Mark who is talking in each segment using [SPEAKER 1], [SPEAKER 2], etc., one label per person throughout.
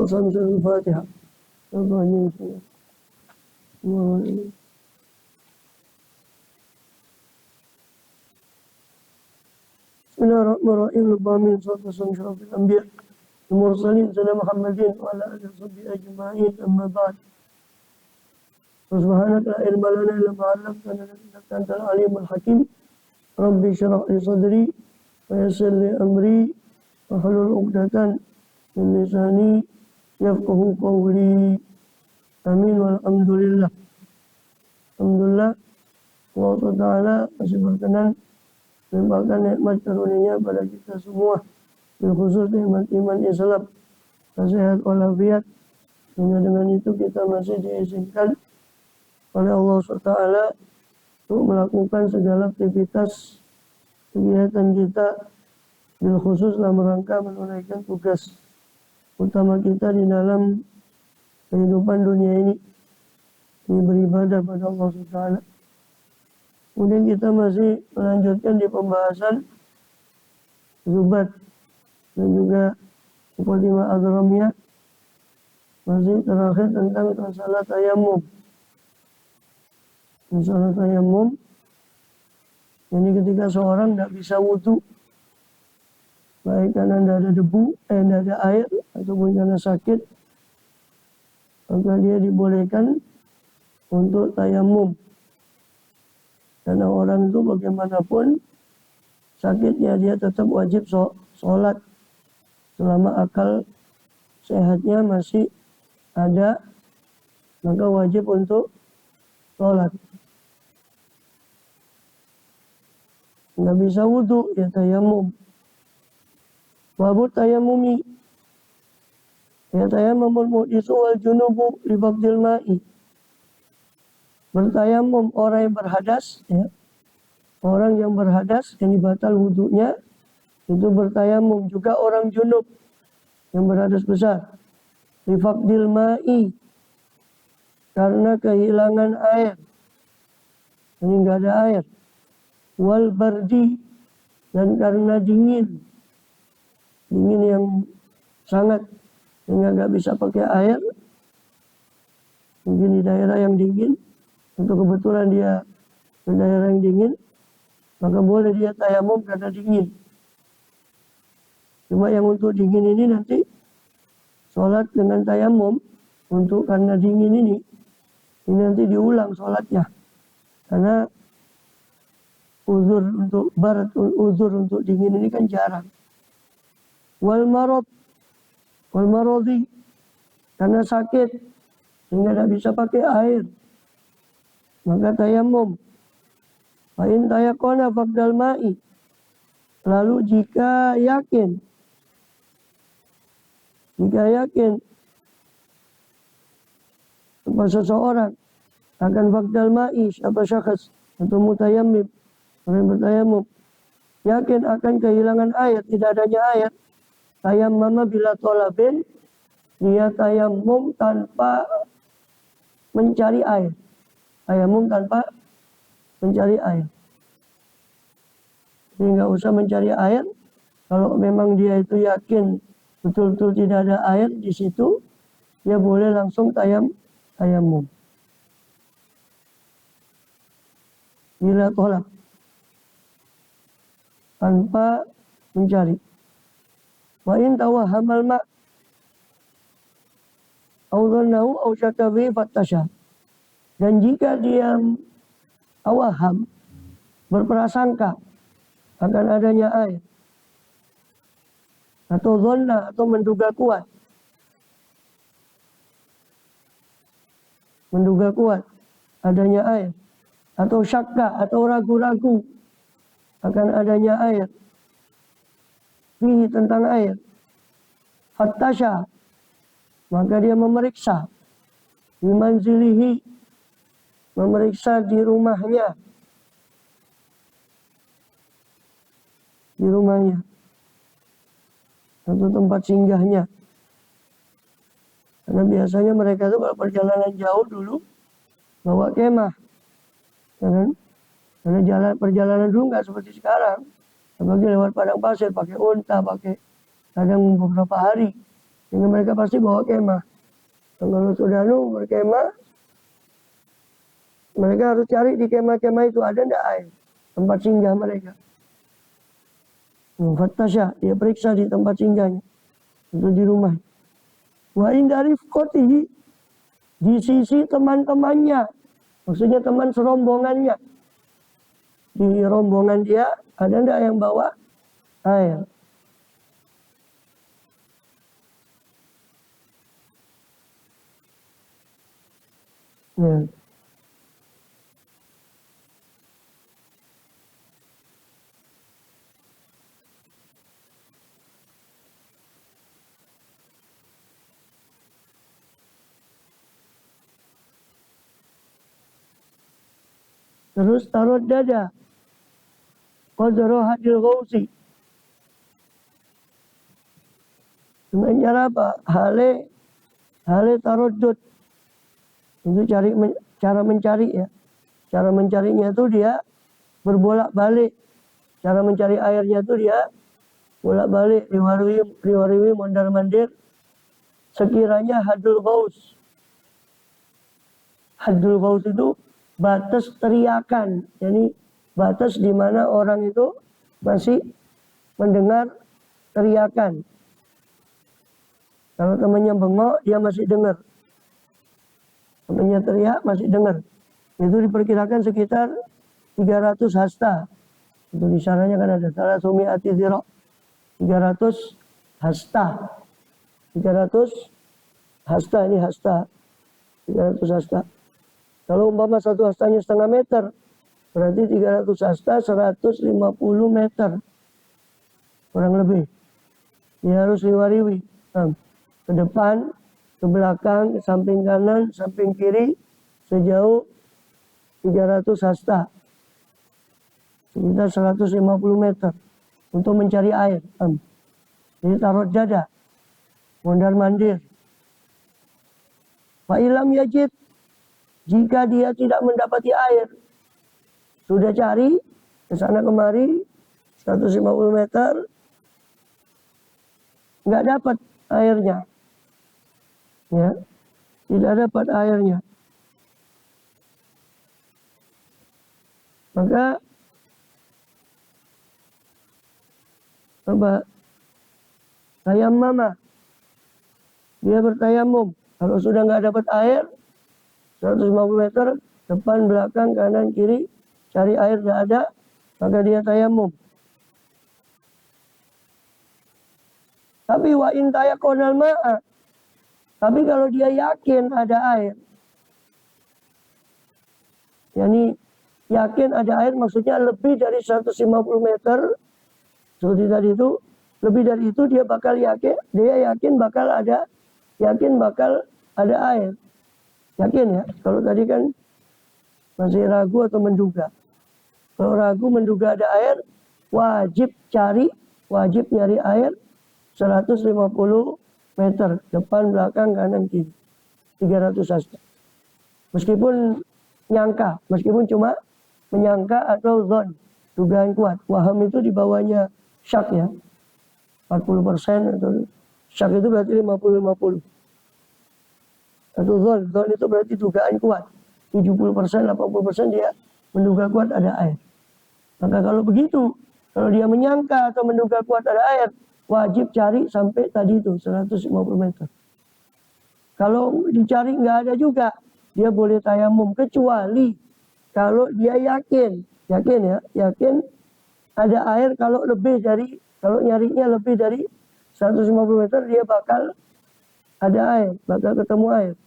[SPEAKER 1] Samsul Fatihah. Contohnya itu. Bismillahirrahmanirrahim. Lubamin sallallahu alaihi anbiya mursalin sayyidina Muhammadin wa ala alihi washabbihi ajma'in. Amma ba'd. Subhanaka la ilma lana illa ma 'allamtana innaka antal alimul hakim. Rabbi shrah li sadri wa yassir li amri wa hlul 'uqdatan min lisani yafqahu qawli. Amin walhamdulillah. Alhamdulillah Allah Ta'ala masih berkenan melimpahkan nikmat karunia pada kita semua, khusus nikmat iman Islam, sehat walafiat, sehingga dengan itu kita masih diizinkan oleh Allah Ta'ala untuk melakukan segala aktivitas kegiatan kita, khusus dalam rangka menunaikan tugas utama kita di dalam kehidupan dunia ini beribadah pada Allah Subhanahu. Kemudian kita masih melanjutkan di pembahasan zubat dan juga muqaddimah azramiyah, masih terakhir tentang masalah tayamum. Masalah tayamum, ini ketika seorang tidak bisa wudu, baik karena tidak ada debu, tidak ada air, ataupun karena sakit, maka dia dibolehkan untuk tayamum. Karena orang itu bagaimanapun sakitnya, dia tetap wajib sholat selama akal sehatnya masih ada, maka wajib untuk sholat. Nggak bisa wudu, ya tayamum. Wabut tayamumi, ya tayamumul muhdisu wal junubu li faqdil ma'i. Bertayamum orang yang berhadas, ya. Orang yang berhadas, yang batal wudunya, itu bertayamum. Juga orang junub yang berhadas besar. Li faqdil ma'i, karena kehilangan air. Ini enggak ada air. Wal bardi, dan karena dingin. Dingin yang sangat, sehingga enggak bisa pakai air. Mungkin di daerah yang dingin, untuk kebetulan dia di daerah yang dingin, maka boleh dia tayamum karena dingin. Cuma yang untuk dingin ini nanti sholat dengan tayamum untuk karena dingin ini nanti diulang sholatnya. Karena uzur untuk barat, uzur untuk dingin ini kan jarang. Wal marodi, karena sakit sehingga tidak bisa pakai air, maka tayamum. Fa in tayaqana faqdal ma'i, lalu jika yakin seseorang akan faqdal ma'i, siapa syakhs atau mutayammim, orang bertayamum, yakin akan kehilangan air, tidak adanya air, tayammama bila tolabin, dia tayamum tanpa mencari air. Tayamum tanpa mencari air. Jadi nggak usah mencari air. Kalau memang dia itu yakin betul-betul tidak ada air di situ, dia boleh langsung tayamum. Bila tolak, tanpa mencari. Wa in tawahhamal ma' au dhannahu au syakka bihi fattasha. Dan jika dia awaham, berprasangka akan adanya air, atau dhanna, atau menduga kuat adanya air, atau syakka, atau ragu-ragu akan adanya air, fihi, tentang air, fattasha, maka dia memeriksa, bimanzilihi, memeriksa di rumahnya, atau tempat singgahnya. Karena biasanya mereka itu kalau perjalanan jauh dulu bawa kemah, ya kan? Karena perjalanan dulu nggak seperti sekarang, apalagi lewat padang pasir, pakai unta, pakai kadang beberapa hari. Sehingga mereka pasti bawa kemah. Dan kalau sudah berkemah, mereka harus cari di kemah-kemah itu ada ndak air, tempat singgah mereka. Fattasya, dia periksa di tempat singgahnya, itu di rumah. Wa inda rifqatihi, di sisi teman-temannya, maksudnya teman serombongannya. Di rombongan dia ada ndak yang bawa air? Ya. Terus taruh dada. Qadra hadil ghausi. Dengan cara apa? Hale tarodut. Itu cara mencari ya. Cara mencarinya itu dia berbolak-balik. Cara mencari airnya itu dia bolak-balik, riwariwi, mondar-mandir. Sekiranya hadul ghaus. Hadul ghaus itu batas teriakan. Jadi batas di mana orang itu masih mendengar teriakan. Kalau temannya bengok, dia masih dengar. Temannya teriak, masih dengar. Itu diperkirakan sekitar 300 hasta. Itu di sananya kan ada salah sumi'ati zira. 300 hasta. 300 hasta, ini hasta. 300 hasta. Kalau umpama satu hastanya setengah meter, berarti 300 hasta 150 meter. Kurang lebih. Dia harus riwariwi. Ke depan, ke belakang, ke samping kanan, samping kiri, sejauh 300 hasta. Sekitar 150 meter. Untuk mencari air. Jadi taruh dada. Mondar-mandir. Fa'ilam yajid. Jika dia tidak mendapati air, sudah cari ke sana kemari 150 meter, nggak dapat airnya, ya, tidak dapat airnya, maka apa? Tayammama, dia bertayamum. Kalau sudah nggak dapat air 150 meter, depan, belakang, kanan, kiri, cari air tidak ada, maka dia tayamum. Tapi wa in tayaqqanal ma'a, tapi kalau dia yakin ada air, yakni yakin ada air maksudnya lebih dari 150 meter, seperti tadi itu, lebih dari itu dia yakin bakal ada air. Yakin ya, kalau tadi kan masih ragu atau menduga. Kalau ragu menduga ada air, wajib nyari air 150 meter. Depan, belakang, kanan, kiri. 300 hasta. Meskipun cuma menyangka atau zon, dugaan kuat. Waham itu di bawahnya syak ya. 40% atau syak itu berarti 50-50. Atau zon itu berarti dugaan kuat. 70%, 80% dia menduga kuat ada air. Maka kalau begitu, kalau dia menyangka atau menduga kuat ada air, wajib cari sampai tadi itu 150 meter. Kalau dicari nggak ada juga, dia boleh tayamum, kecuali kalau dia yakin ada air. Kalau nyarinya lebih dari 150 meter, dia bakal ada air, bakal ketemu air.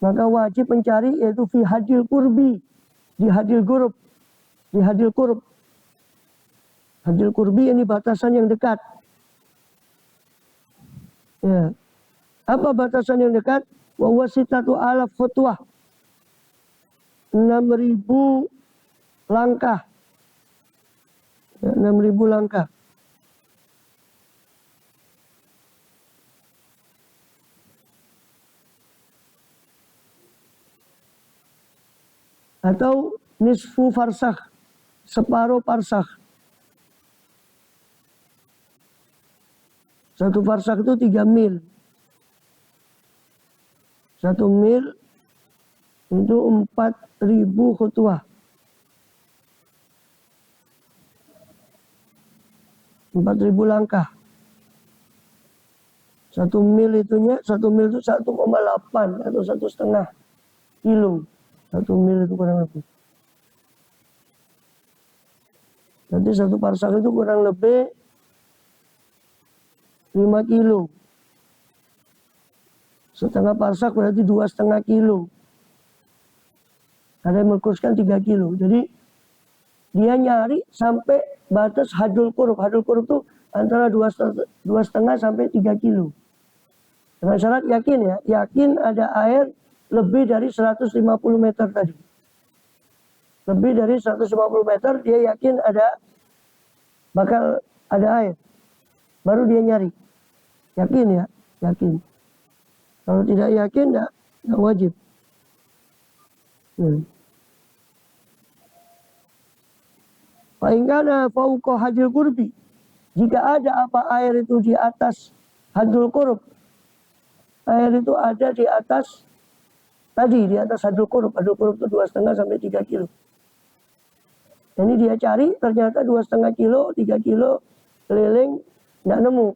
[SPEAKER 1] Maka wajib mencari, yaitu fi hadil kurbi, di hadil qurb. Hadil kurbi ini batasan yang dekat. Ya. Apa batasan yang dekat? Wa wasitatu alaf khutwah. 6.000 langkah. Ya, 6.000 langkah. Atau nisfu farsakh, separuh parsakh. 1 farsak itu 3 mil. 1 mil itu 4.000 khutbah. 4.000 langkah. 1 mil itunya, 1 mil itu 1,8 atau 1,5 kilo. 1 mil itu kurang lebih. Nanti 1 parsak itu kurang lebih 5 kilo. Setengah parsak berarti 2,5 kilo. Ada yang mengkurskan 3 kilo. Jadi dia nyari sampai batas hadul qurub. Hadul qurub itu antara 2,5 sampai 3 kilo. Dengan syarat yakin ya. Yakin ada air lebih dari 150 meter tadi. Lebih dari 150 meter dia yakin bakal ada air. Baru dia nyari. Yakin ya. Yakin. Kalau tidak yakin tidak wajib. Fa'ingkana fauqa hadil qurbi. Jika ada apa air itu di atas hadul qurb. Air itu ada di atas tadi, di atas hadul qurb. Hadul qurb itu 2,5 sampai 3 kilo. Ini dia cari, ternyata 2,5 kilo, 3 kilo keliling, tidak nemu.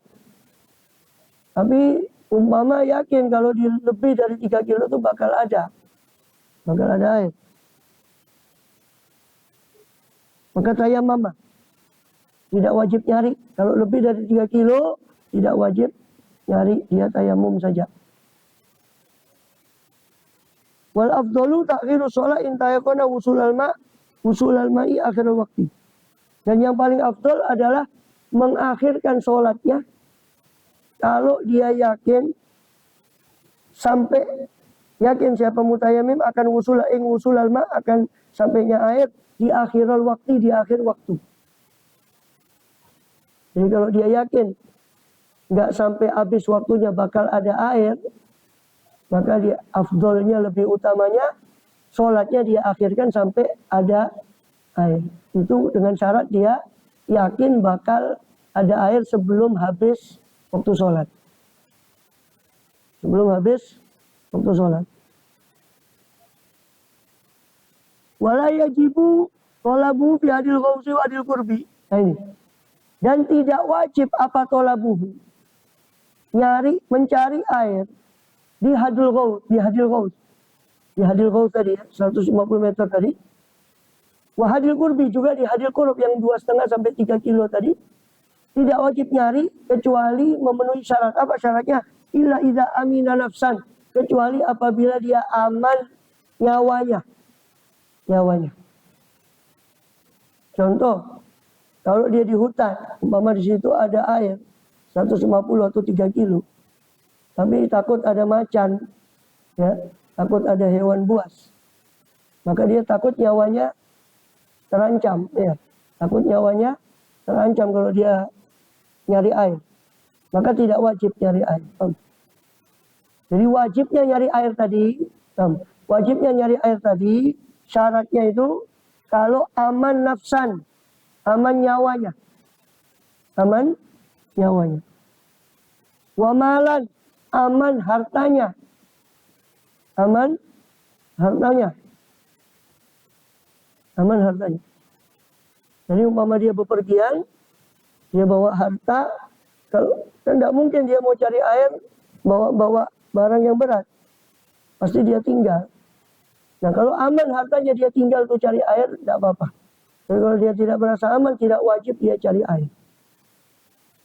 [SPEAKER 1] Tapi umpama yakin kalau di lebih dari 3 kilo itu bakal ada air. Maka tayammum. Tidak wajib nyari. Kalau lebih dari 3 kilo, tidak wajib nyari. Dia tayammum saja. Wal afdalu ta'khiru sholat in tayaqana wusulal ma'i akhir waktu. Dan yang paling afdal adalah mengakhirkan sholatnya kalau dia yakin siapa mutayammim akan wusulal ma' akan sampainya air di akhir waktu. Jadi kalau dia yakin nggak sampai habis waktunya bakal ada air, maka dia afdolnya lebih utamanya sholatnya dia akhirkan sampai ada air. Itu dengan syarat dia yakin bakal ada air sebelum habis waktu sholat. Wala yajibu tolabu fi hadil ghausi wa hadil qurbi. Nah ini. Dan tidak wajib apa tolabuhu. Mencari air di hadil ghaus. Di hadil ghaus tadi ya, 150 meter tadi. Wa hadil qurbi juga di hadil qurb yang 2,5 sampai 3 kilo tadi. Tidak wajib nyari kecuali memenuhi syarat. Apa syaratnya? Illa idza amina nafsan. Kecuali apabila dia aman nyawanya. Contoh, kalau dia di hutan, umpama di situ ada air 150 atau 3 kilo. Tapi takut ada macan, ya, takut ada hewan buas. Maka dia takut nyawanya terancam, ya. Takut nyawanya terancam kalau dia nyari air. Maka tidak wajib nyari air. Jadi wajibnya nyari air tadi, syaratnya itu kalau aman nafsan, aman nyawanya. Wa malan, aman hartanya. Jadi umpama dia bepergian, dia bawa harta, kalau kan tidak mungkin dia mau cari air bawa barang yang berat. Pasti dia tinggal. Nah kalau aman hartanya dia tinggal tuh cari air, tidak apa-apa. Tapi kalau dia tidak merasa aman, tidak wajib dia cari air.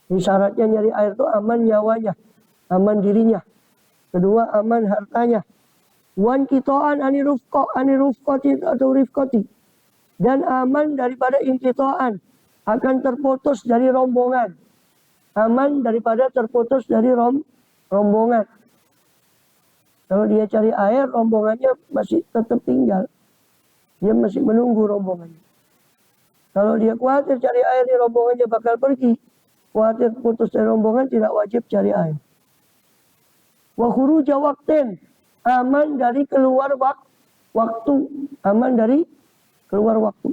[SPEAKER 1] Jadi syaratnya nyari air itu aman nyawanya, aman dirinya. Kedua aman hartanya. Wan kitoan anirufqati atau rifqati. Dan aman daripada inkitoan, akan terputus dari rombongan. Aman daripada terputus dari rombongan. Kalau dia cari air, rombongannya masih tetap tinggal. Dia masih menunggu rombongannya. Kalau dia khawatir cari air, di rombongannya bakal pergi. Khawatir putus dari rombongan, tidak wajib cari air. Wa khuruja waqtin, aman dari keluar waktu. Aman dari keluar waktu.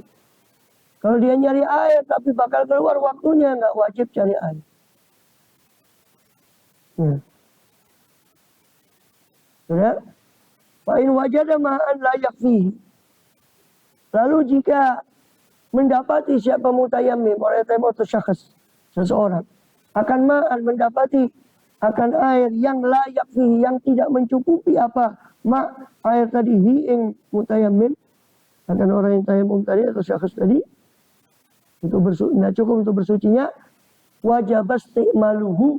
[SPEAKER 1] Kalau dia nyari air, tapi bakal keluar waktunya, nggak wajib cari air. Ya. Ya. Fa in wajada ma'an la yakfihi. Lalu jika mendapati siapa mutayammim, orang tayamum atau syakhs, seseorang, akan ma'an mendapati akan air yang layak fihi, yang tidak mencukupi apa air tadi ing mutayammim, akan orang yang tayamum tadi atau syakhs tadi, untuk tidak cukup untuk bersucinya, wajib isti'maluhu,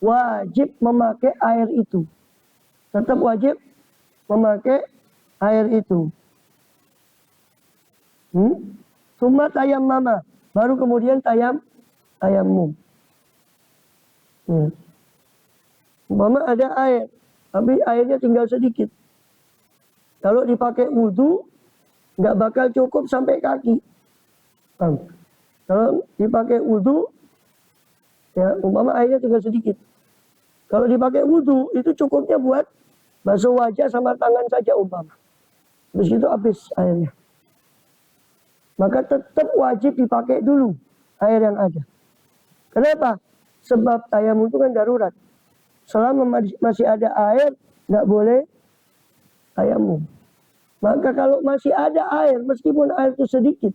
[SPEAKER 1] wajib memakai air itu. Tetap wajib memakai air itu. Summa tayammama, baru kemudian tayammum. Ya. Umpama ada air, tapi airnya tinggal sedikit. Kalau dipakai wudhu, nggak bakal cukup sampai kaki. Kalau dipakai wudhu, ya umpama airnya tinggal sedikit. Kalau dipakai wudhu, itu cukupnya buat basuh wajah sama tangan saja umpama. Terus itu habis airnya. Maka tetap wajib dipakai dulu air yang ada. Kenapa? Sebab tayamum itu kan darurat. Selama masih ada air, nggak boleh tayamum. Maka kalau masih ada air, meskipun air itu sedikit,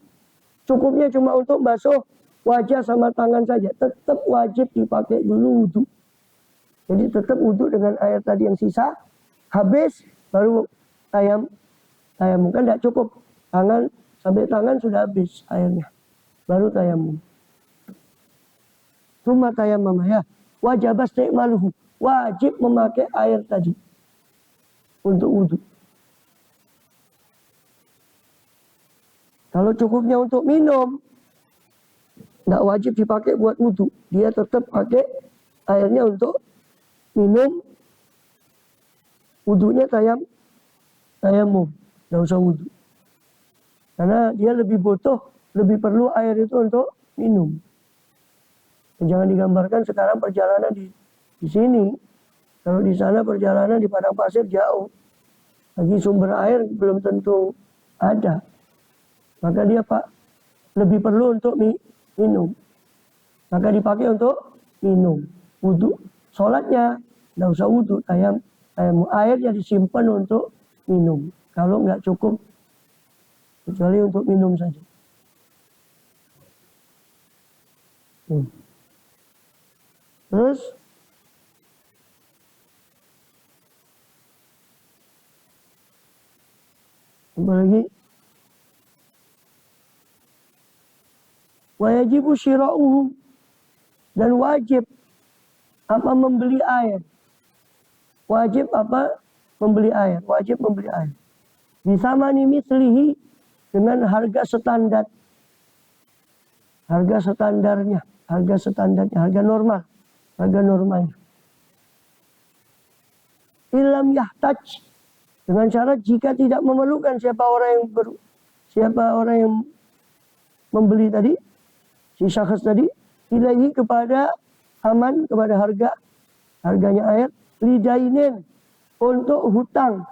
[SPEAKER 1] cukupnya cuma untuk basuh wajah sama tangan saja, tetap wajib dipakai dulu wudhu. Jadi tetap wudhu dengan air tadi yang sisa, habis baru tayamum. Kan nggak cukup tangan. Sampai tangan sudah habis airnya. Baru tayamum. Summa tayammam ya. Wajib isti'maluhu. Wajib memakai air tadi. Untuk wudhu. Kalau cukupnya untuk minum, nggak wajib dipakai buat wudhu. Dia tetap pakai airnya untuk minum. Wudhunya tayamum. Nggak usah wudhu. Karena dia lebih butuh, lebih perlu air itu untuk minum. Dan jangan digambarkan sekarang perjalanan di sini. Kalau di sana perjalanan di padang pasir jauh. Lagi sumber air belum tentu ada. Maka dia lebih perlu untuk minum. Maka dipakai untuk minum. Wudhu. Sholatnya nggak usah wudhu. Airnya disimpan untuk minum. Kalau nggak cukup, kecuali untuk minum saja. Terus apa lagi? Wajibu syira'uhu, dan wajib apa membeli air. Wajib apa membeli air? Wajib membeli air. Bisa mislihi, dengan harga standar. Harga standarnya, harga normal. Harga normalnya. Ilam yahtaj, dengan syarat jika tidak memerlukan siapa orang yang membeli tadi, si syakhs tadi, ilahi kepada aman, kepada harganya air, lidainin, untuk hutang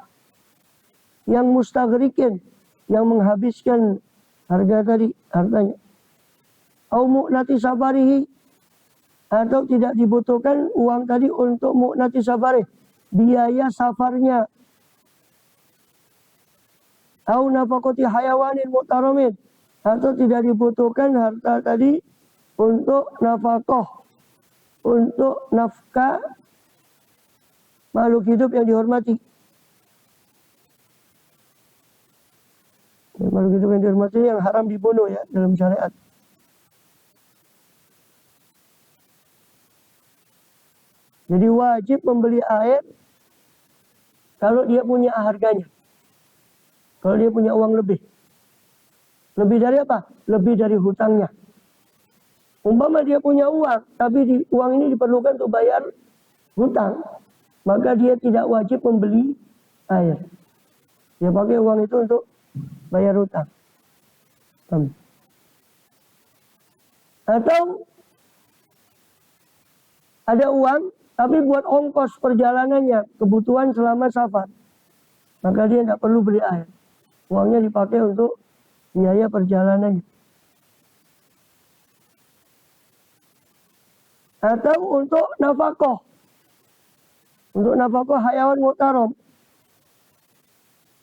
[SPEAKER 1] yang mustaghrikin, yang menghabiskan hartanya. Au mu'nati safarihi, atau tidak dibutuhkan uang tadi untuk mu'nati safarih, biaya safarnya. Au nafaqati hayawanin mu'taramin, atau tidak dibutuhkan harta tadi untuk nafkah, untuk nafkah makhluk hidup yang dihormati. Makhluk hidup yang dihormati yang haram dibunuh ya dalam syariat. Jadi wajib membeli air kalau dia punya harganya. Kalau dia punya uang lebih. Lebih dari apa? Lebih dari hutangnya. Umpama dia punya uang, tapi uang ini diperlukan untuk bayar hutang, maka dia tidak wajib membeli air. Dia pakai uang itu untuk bayar hutang. Atau ada uang, tapi buat ongkos perjalanannya, kebutuhan selama safar, maka dia tidak perlu beli air. Uangnya dipakai untuk biaya perjalanannya. Atau untuk nafkah, Untuk nafkah hayawan muhtaram.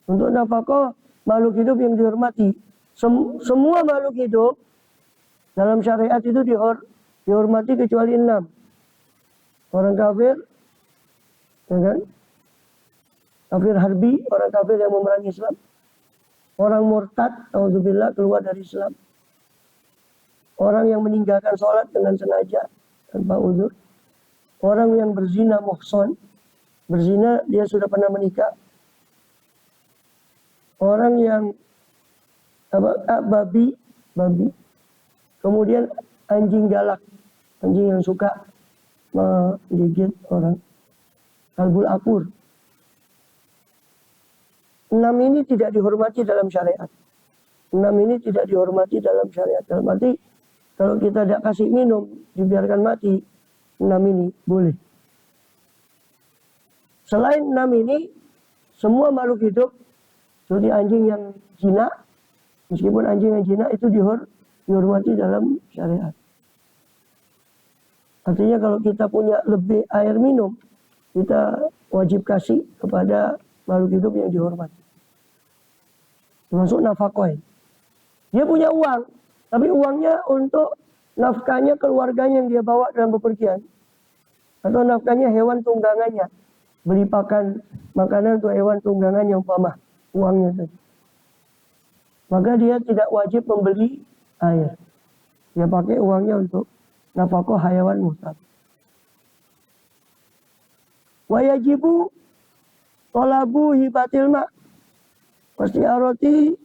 [SPEAKER 1] Untuk nafkah makhluk hidup yang dihormati. Semua makhluk hidup dalam syariat itu dihormati kecuali 6. Orang kafir, ya kan? Kafir harbi, orang kafir yang memerangi Islam. Orang murtad, auzubillah, keluar dari Islam. Orang yang meninggalkan sholat dengan sengaja, tanpa uzur. Orang yang berzina muhson, berzina dia sudah pernah menikah. Orang yang babi. Kemudian anjing galak, anjing yang suka menggigit orang. Kalbul akur. 6 ini tidak dihormati dalam syariat. 6 ini tidak dihormati dalam syariat. Dalam arti kalau kita tidak kasih minum, dibiarkan mati, 6 ini boleh. Selain 6 ini, semua makhluk hidup, seperti anjing yang zina, meskipun anjing yang zina itu dihormati dalam syariat. Artinya kalau kita punya lebih air minum, kita wajib kasih kepada makhluk hidup yang dihormati. Termasuk nafkah. Dia punya uang, tapi uangnya untuk nafkahnya keluarganya yang dia bawa dalam bepergian. Atau nafkahnya hewan tunggangannya. Beli pakan makanan untuk hewan tunggangannya umpama uangnya tadi. Maka dia tidak wajib membeli air. Dia pakai uangnya untuk nafkah hayawan muhtaram. Wa yajibu talabu hibatil ma' pasti aroti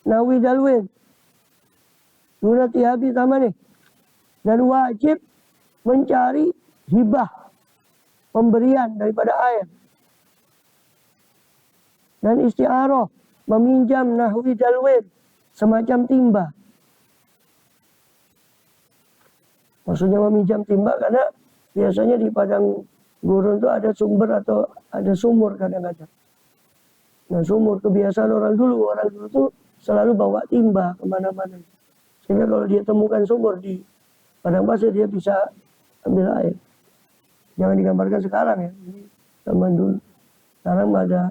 [SPEAKER 1] nawi dalwin dunati habis sama nih. Dan wajib mencari hibah, pemberian daripada air. Dan isti'arah, meminjam nahwi dalwin, semacam timba. Maksudnya meminjam timba karena biasanya di padang gurun itu ada sumber atau ada sumur kadang-kadang. Nah sumur kebiasaan orang dulu itu selalu bawa timba kemana-mana. Sehingga kalau dia temukan sumur di padang pasir dia bisa ambil air. Jangan digambarkan sekarang ya, ini zaman dulu. Sekarang ada